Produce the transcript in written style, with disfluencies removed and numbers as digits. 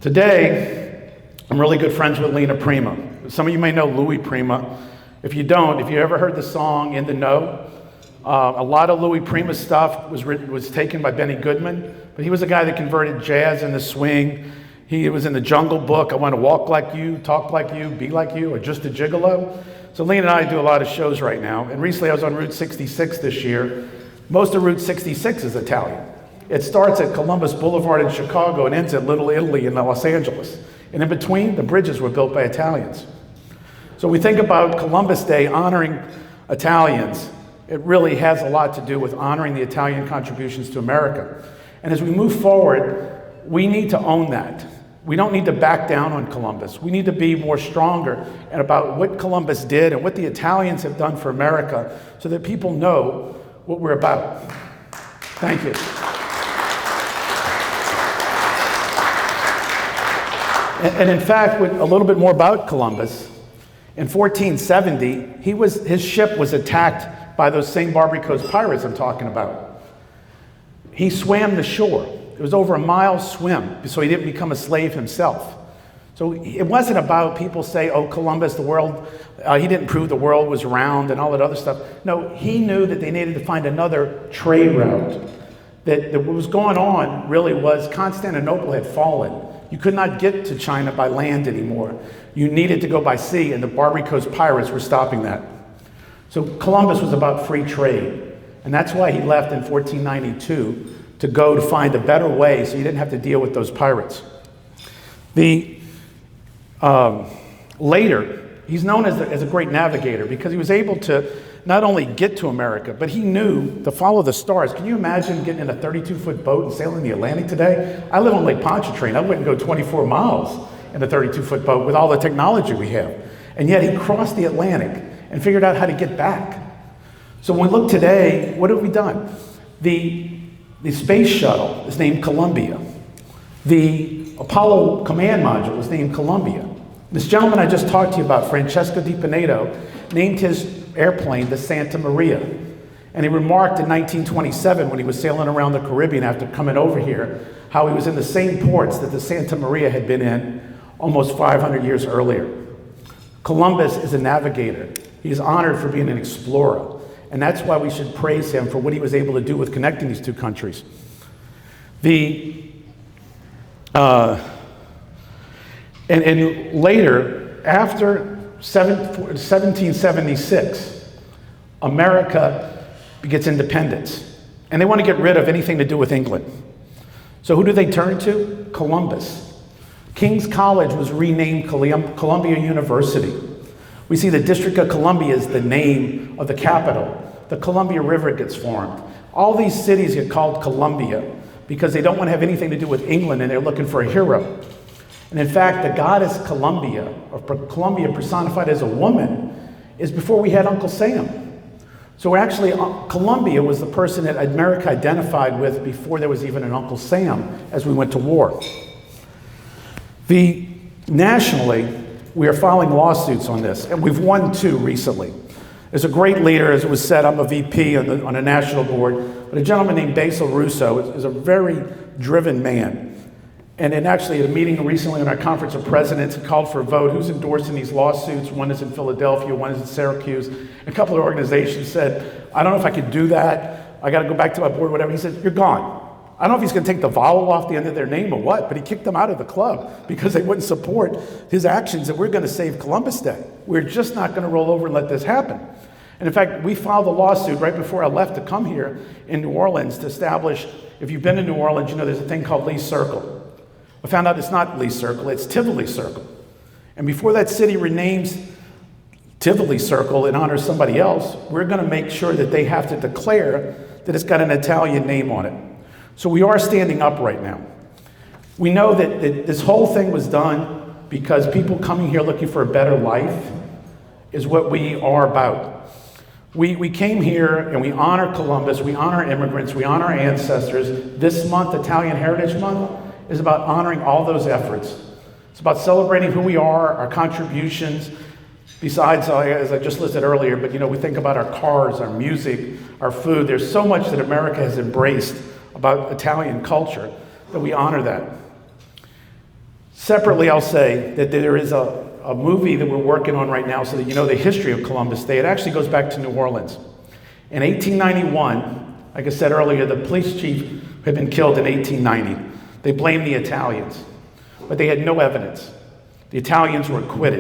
Today, I'm really good friends with Lena Prima. Some of you may know Louis Prima. If you don't, if you ever heard the song In the Know, a lot of Louis Prima's stuff was taken by Benny Goodman, but he was a guy that converted jazz into swing. He was in the Jungle Book, I Want to Walk Like You, Talk Like You, Be Like You, or Just a Gigolo. So Lena and I do a lot of shows right now, and recently I was on Route 66 this year. Most of Route 66 is Italian. It starts at Columbus Boulevard in Chicago and ends at Little Italy in Los Angeles. And in between, the bridges were built by Italians. So we think about Columbus Day honoring Italians. It really has a lot to do with honoring the Italian contributions to America. And as we move forward, we need to own that. We don't need to back down on Columbus. We need to be more stronger and about what Columbus did and what the Italians have done for America so that people know what we're about. Thank you. And in fact, a little bit more about Columbus. In 1470, his ship was attacked by those same Barbary Coast pirates I'm talking about. He swam the shore. It was over a mile swim, so he didn't become a slave himself. So it wasn't about people say, oh, Columbus, the world, he didn't prove the world was round and all that other stuff. No, he knew that they needed to find another trade route. That what was going on really was Constantinople had fallen. You could not get to China by land anymore. You needed to go by sea, and the Barbary Coast pirates were stopping that. So Columbus was about free trade, and that's why he left in 1492 to go to find a better way so you didn't have to deal with those pirates. Later, he's known as a great navigator because he was able to not only get to America, but he knew to follow the stars. Can you imagine getting in a 32-foot boat and sailing the Atlantic today? I live on Lake Pontchartrain. I wouldn't go 24 miles in a 32-foot boat with all the technology we have. And yet he crossed the Atlantic and figured out how to get back. So when we look today, what have we done? The space shuttle is named Columbia. The Apollo command module is named Columbia. This gentleman I just talked to you about, Francesco Di Pinedo, named his airplane the Santa Maria. And he remarked in 1927 when he was sailing around the Caribbean after coming over here, how he was in the same ports that the Santa Maria had been in almost 500 years earlier. Columbus is a navigator. He is honored for being an explorer. And that's why we should praise him for what he was able to do with connecting these two countries. And later, after 1776, America gets independence. And they want to get rid of anything to do with England. So who do they turn to? Columbus. King's College was renamed Columbia University. We see the District of Columbia is the name of the capital. The Columbia River gets formed. All these cities get called Columbia because they don't want to have anything to do with England and they're looking for a hero. And in fact, the goddess Columbia, or Columbia personified as a woman, is before we had Uncle Sam. So we're actually, Columbia was the person that America identified with before there was even an Uncle Sam as we went to war. Nationally, we are filing lawsuits on this, and we've won 2 recently. There's a great leader, as it was said, I'm a VP on a national board, but a gentleman named Basil Russo is a very driven man. And actually at a meeting recently in our Conference of Presidents, he called for a vote. Who's endorsing these lawsuits? One is in Philadelphia, one is in Syracuse. A couple of organizations said, I don't know if I could do that. I got to go back to my board, whatever. He said, you're gone. I don't know if he's going to take the vowel off the end of their name or what, but he kicked them out of the club because they wouldn't support his actions that we're going to save Columbus Day. We're just not going to roll over and let this happen. And in fact, we filed a lawsuit right before I left to come here in New Orleans to establish, if you've been to New Orleans, you know there's a thing called Lee's Circle. I found out it's not Lee's Circle, it's Tivoli Circle. And before that city renames Tivoli Circle and honors somebody else, we're going to make sure that they have to declare that it's got an Italian name on it. So we are standing up right now. We know that this whole thing was done because people coming here looking for a better life is what we are about. We came here and we honor Columbus, we honor immigrants, we honor our ancestors. This month, Italian Heritage Month, is about honoring all those efforts. It's about celebrating who we are, our contributions, besides, as I just listed earlier, but we think about our cars, our music, our food. There's so much that America has embraced about Italian culture that we honor that. Separately, I'll say that there is a movie that we're working on right now so that you know the history of Columbus Day. It actually goes back to New Orleans. In 1891, like I said earlier, the police chief had been killed in 1890. They blamed the Italians, but they had no evidence. The Italians were acquitted.